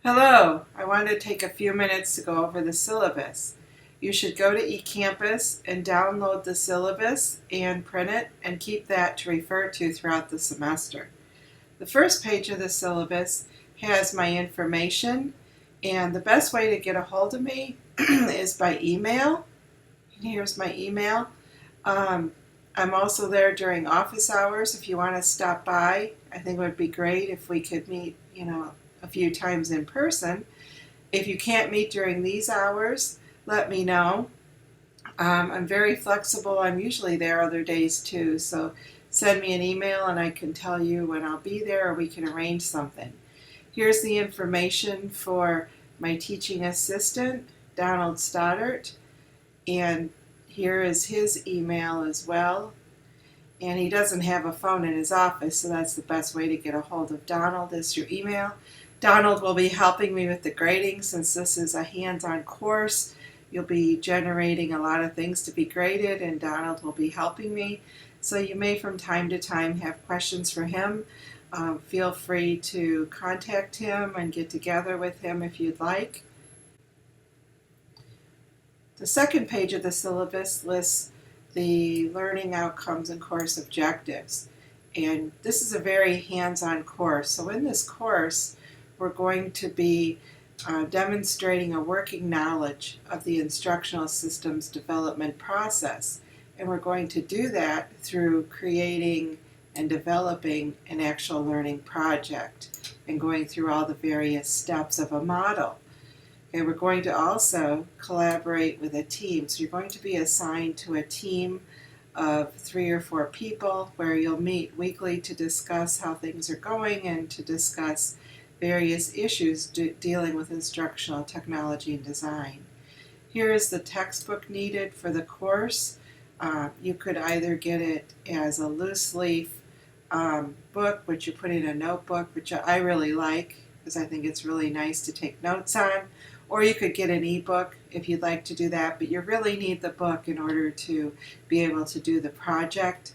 Hello, I wanted to take a few minutes to go over the syllabus. You should go to eCampus and download the syllabus and print it and keep that to refer to throughout the semester. The first page of the syllabus has my information, and the best way to get a hold of me is by email. And here's my email. I'm also there during office hours if you want to stop by. I think it would be great if we could meet, a few times in person. If you can't meet during these hours, let me know. I'm very flexible. I'm usually there other days too, so send me an email and I can tell you when I'll be there or we can arrange something. Here's the information for my teaching assistant, Donald Stoddart, and here is his email as well. And he doesn't have a phone in his office, so that's the best way to get a hold of Donald is through email. Donald will be helping me with the grading since this is a hands-on course. You'll be generating a lot of things to be graded, and Donald will be helping me. So you may from time to time have questions for him. Feel free to contact him and get together with him if you'd like. The second page of the syllabus lists the learning outcomes and course objectives. And this is a very hands-on course. So in this course, we're going to be demonstrating a working knowledge of the instructional systems development process. And we're going to do that through creating and developing an actual learning project and going through all the various steps of a model. Okay, we're going to also collaborate with a team. So you're going to be assigned to a team of 3 or 4 people where you'll meet weekly to discuss how things are going and to discuss various issues dealing with instructional technology and design. Here is the textbook needed for the course. You could either get it as a loose leaf book, which you put in a notebook, which I really like because I think it's really nice to take notes on, or you could get an ebook if you'd like to do that, but you really need the book in order to be able to do the project.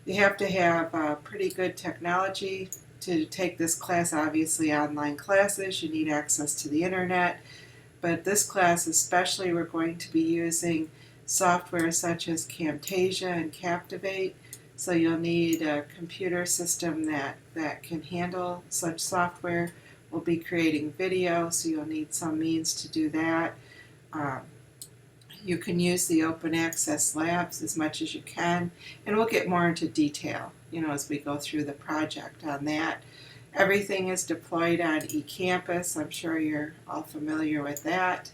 You have to have pretty good technology to take this class. Obviously online classes, you need access to the internet, but this class especially we're going to be using software such as Camtasia and Captivate, so you'll need a computer system that can handle such software. We'll be creating video, so you'll need some means to do that. You can use the open access labs as much as you can, and we'll get more into detail, as we go through the project on that. Everything is deployed on eCampus. I'm sure you're all familiar with that.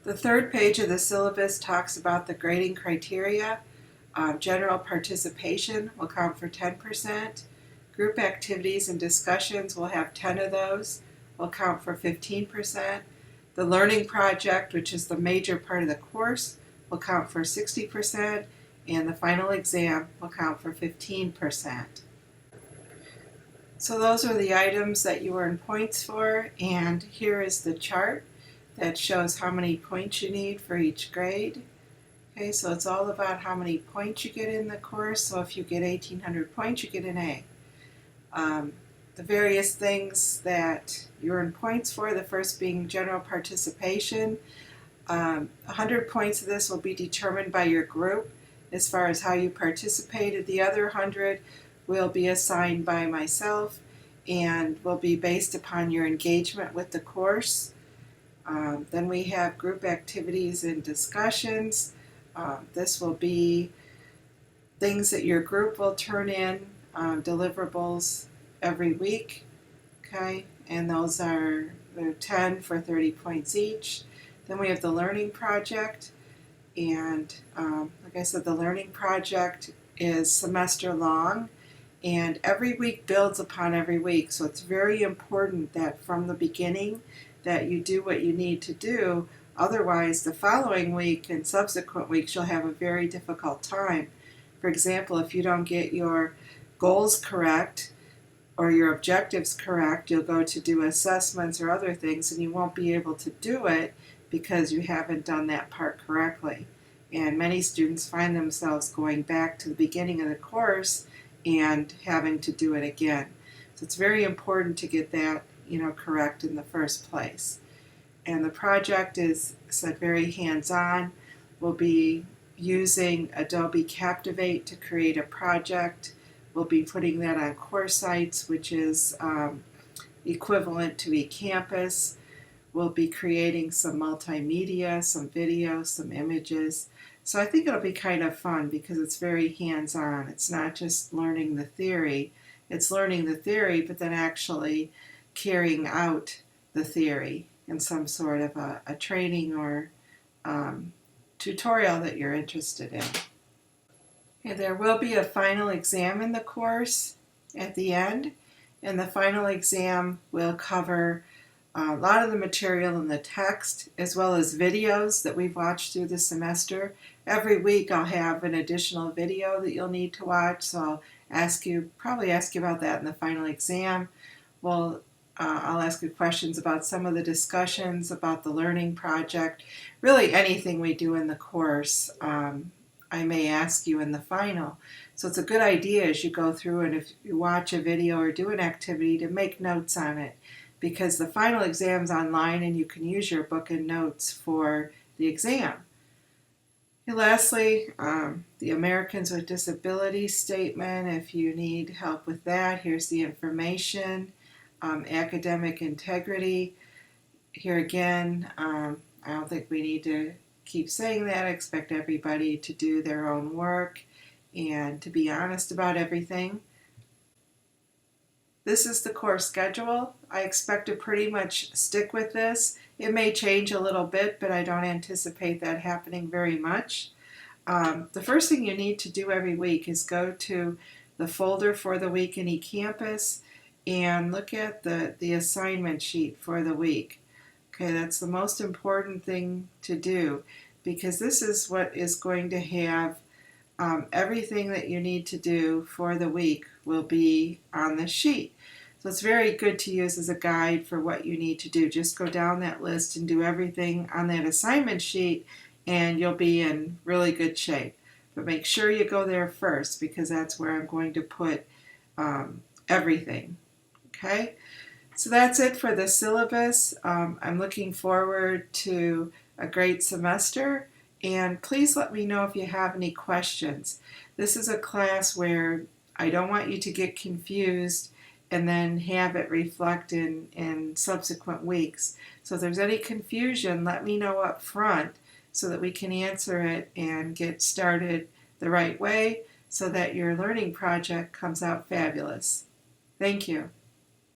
The third page of the syllabus talks about the grading criteria. General participation will count for 10%. Group activities and discussions, will have 10 of those, will count for 15%. The learning project, which is the major part of the course, will count for 60%, and the final exam will count for 15%. So those are the items that you earn points for, and here is the chart that shows how many points you need for each grade. Okay, so it's all about how many points you get in the course. So if you get 1,800 points, you get an A. The various things that you earn points for, the first being general participation. 100 points of this will be determined by your group as far as how you participated. The other 100 will be assigned by myself and will be based upon your engagement with the course. Then we have group activities and discussions. This will be things that your group will turn in, deliverables every week, okay, and those are 10 for 30 points each. Then we have the learning project, and like I said, the learning project is semester long, and every week builds upon every week, so it's very important that from the beginning that you do what you need to do. Otherwise, the following week and subsequent weeks you'll have a very difficult time. For example, if you don't get your goals correct or your objectives correct, you'll go to do assessments or other things and you won't be able to do it because you haven't done that part correctly. And many students find themselves going back to the beginning of the course and having to do it again. So it's very important to get that correct in the first place. And the project is said very hands-on. We'll be using Adobe Captivate to create a project. We'll be putting that on course sites, which is equivalent to eCampus. We'll be creating some multimedia, some videos, some images. So I think it'll be kind of fun because it's very hands-on. It's not just learning the theory. It's learning the theory, but then actually carrying out the theory in some sort of a training or tutorial that you're interested in. Okay, there will be a final exam in the course at the end, and the final exam will cover a lot of the material in the text as well as videos that we've watched through the semester. Every week I'll have an additional video that you'll need to watch, so I'll probably ask you about that in the final exam. I'll ask you questions about some of the discussions about the learning project. Really anything we do in the course, I may ask you in the final. So it's a good idea as you go through and if you watch a video or do an activity to make notes on it, because the final exam's online and you can use your book and notes for the exam. And lastly, the Americans with Disabilities statement. If you need help with that, here's the information. Academic integrity. Here again, I don't think we need to keep saying that. I expect everybody to do their own work and to be honest about everything. This is the course schedule. I expect to pretty much stick with this. It may change a little bit, but I don't anticipate that happening very much. The first thing you need to do every week is go to the folder for the week in eCampus and look at the assignment sheet for the week. Okay, that's the most important thing to do because this is what is going to have everything that you need to do for the week will be on the sheet. So it's very good to use as a guide for what you need to do. Just go down that list and do everything on that assignment sheet and you'll be in really good shape. But make sure you go there first because that's where I'm going to put everything. Okay, so that's it for the syllabus. I'm looking forward to a great semester, and please let me know if you have any questions. This is a class where I don't want you to get confused and then have it reflect in subsequent weeks. So if there's any confusion, let me know up front so that we can answer it and get started the right way so that your learning project comes out fabulous. Thank you.